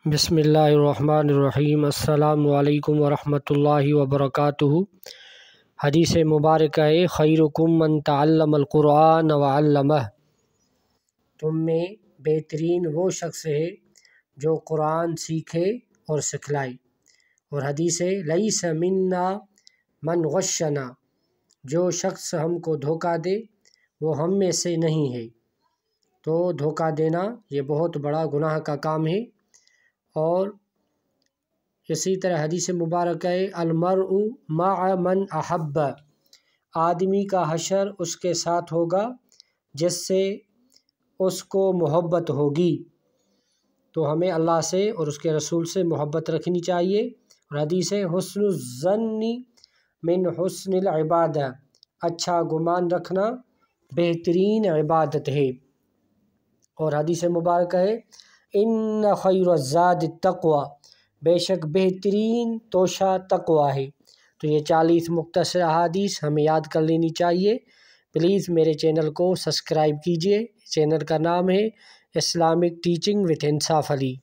بسم اللہ الرحمن الرحیم۔ السلام علیکم ورحمۃ اللہ وبرکاتہ۔ حدیث مبارکہ ہے خیرکم من تعلم القرآن وعلمہ۔ تم میں بہترین وہ شخص ہے جو قرآن سیکھے اور سکھلائے۔ اور حدیث ہے لیس منا من غشنا، جو شخص ہم کو دھوکہ دے وہ ہم میں سے نہیں ہے۔ تو دھوکہ دینا یہ بہت بڑا گناہ کا کام ہے۔ اور اسی طرح حدیث مبارکہ ہے المرء مع من احب، آدمی کا حشر اس کے ساتھ ہوگا جس سے اس کو محبت ہوگی۔ تو ہمیں اللہ سے اور اس کے رسول سے محبت رکھنی چاہیے۔ اور حدیث ہے حسن الظن من حسن العبادہ، اچھا گمان رکھنا بہترین عبادت ہے۔ اور حدیث مبارکہ ہے ان خیر الزاد التقوی، بے شک بہترین توشہ تقوی ہے۔ تو یہ 40 مختصر احادیث ہمیں یاد کر لینی چاہیے۔ پلیز میرے چینل کو سبسکرائب کیجیے۔ چینل کا نام ہے اسلامک ٹیچنگ وتھ انصاف علی۔